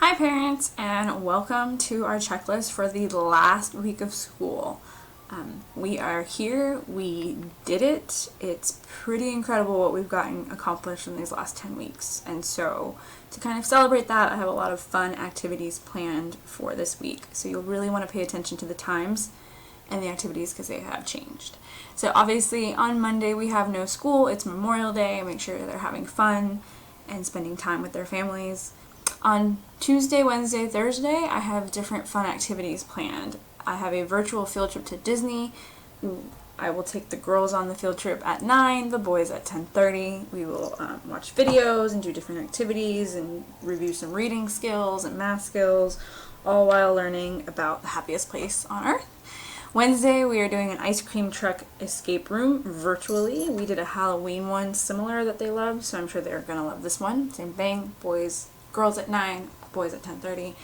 Hi parents, and welcome to our checklist for the last week of school. We are here, we did it. It's pretty incredible what we've gotten accomplished in these last 10 weeks. And so to kind of celebrate that, I have a lot of fun activities planned for this week. So you'll really want to pay attention to the times and the activities because they have changed. So obviously on Monday we have no school, it's Memorial Day. Make sure they're having fun and spending time with their families. On Tuesday, Wednesday, Thursday, I have different fun activities planned. I have a virtual field trip to Disney. I will take the girls on the field trip at 9, the boys at 10:30. We will watch videos and do different activities and review some reading skills and math skills, all while learning about the happiest place on earth. Wednesday, we are doing an ice cream truck escape room virtually. We did a Halloween one similar that they loved, so I'm sure they're going to love this one. Same thing, girls at 9, boys at 10:30.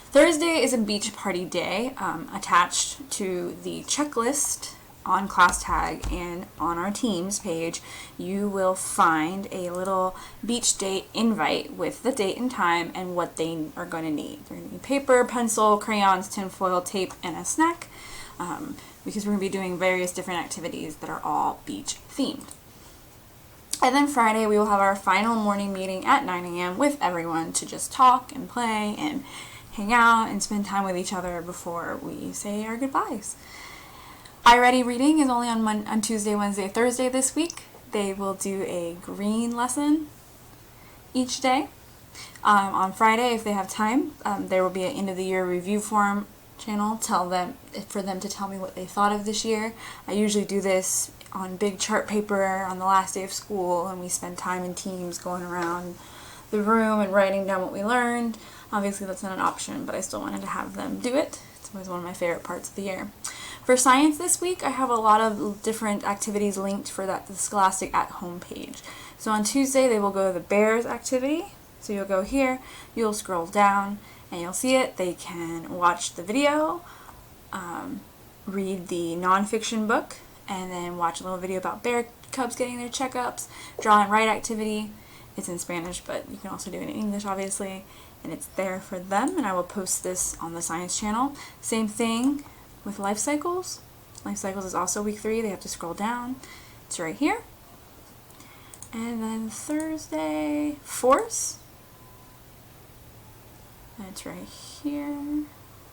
Thursday is a beach party day. Attached to the checklist on ClassTag and on our Teams page, you will find a little beach date invite with the date and time and what they are going to need. They're going to need paper, pencil, crayons, tinfoil, tape, and a snack because we're going to be doing various different activities that are all beach themed. And then Friday, we will have our final morning meeting at 9 a.m. with everyone to just talk and play and hang out and spend time with each other before we say our goodbyes. iReady Reading is only on Tuesday, Wednesday, Thursday this week. They will do a green lesson each day. On Friday, if they have time, there will be an end of the year review form channel. For them to tell me what they thought of this year. I usually do this on big chart paper on the last day of school, and we spend time in teams going around the room and writing down what we learned. Obviously that's not an option, but I still wanted to have them do it. It's always one of my favorite parts of the year. For science this week, I have a lot of different activities linked for the Scholastic at Home page. So on Tuesday, they will go to the bears activity. So you'll go here, you'll scroll down, and you'll see it. They can watch the video, read the nonfiction book, and then watch a little video about bear cubs getting their checkups, draw and write activity. It's in Spanish, but you can also do it in English, obviously, and it's there for them, and I will post this on the Science channel. Same thing with Life Cycles. Life Cycles is also week 3. They have to scroll down. It's right here. And then Thursday, Force. It's right here.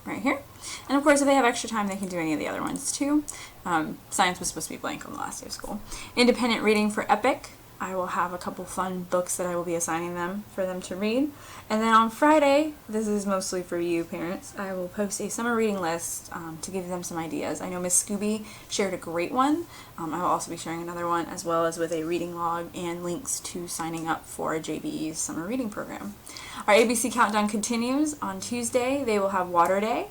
Right here. And of course, if they have extra time, they can do any of the other ones too. Science was supposed to be blank on the last day of school. Independent reading for Epic. I will have a couple fun books that I will be assigning them for them to read. And then on Friday, this is mostly for you parents, I will post a summer reading list to give them some ideas. I know Miss Scooby shared a great one. I will also be sharing another one, as well as with a reading log and links to signing up for JBE's summer reading program. Our ABC Countdown continues. On Tuesday, they will have Water Day.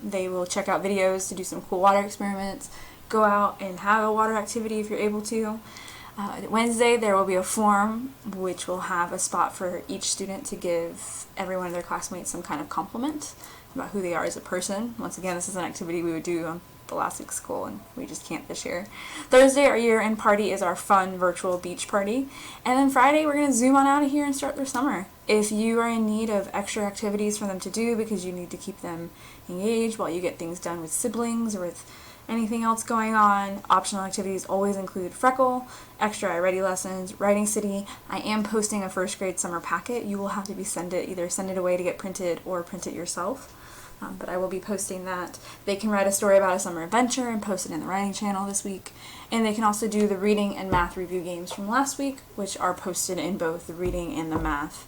They will check out videos to do some cool water experiments, go out and have a water activity if you're able to. Wednesday, there will be a form which will have a spot for each student to give every one of their classmates some kind of compliment about who they are as a person. Once again, this is an activity we would do on the last week's school, and we just can't this year. Thursday, our year-end party is our fun virtual beach party. And then Friday, we're going to zoom on out of here and start their summer. If you are in need of extra activities for them to do because you need to keep them engaged while you get things done with siblings or with anything else going on, optional activities always include Freckle, extra iReady lessons, Writing City. I am posting a first grade summer packet. You will have to either send it away to get printed or print it yourself. But I will be posting that. They can write a story about a summer adventure and post it in the writing channel this week. And they can also do the reading and math review games from last week, which are posted in both the reading and the math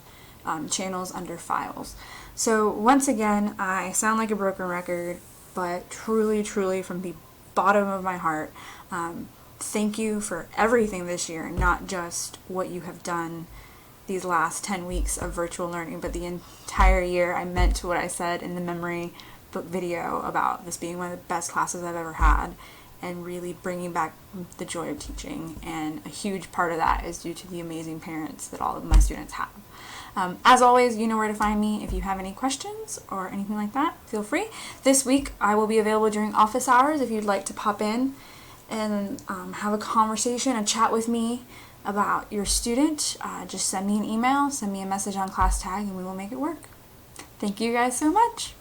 channels under files. So once again, I sound like a broken record, but truly, truly from the bottom of my heart, thank you for everything this year, not just what you have done these last 10 weeks of virtual learning, but the entire year. I meant what I said in the memory book video about this being one of the best classes I've ever had and really bringing back the joy of teaching, and a huge part of that is due to the amazing parents that all of my students have. As always, you know where to find me. If you have any questions or anything like that, feel free. This week I will be available during office hours if you'd like to pop in and have a conversation, a chat with me about your student. Just send me an email, send me a message on ClassTag, and we will make it work. Thank you guys so much.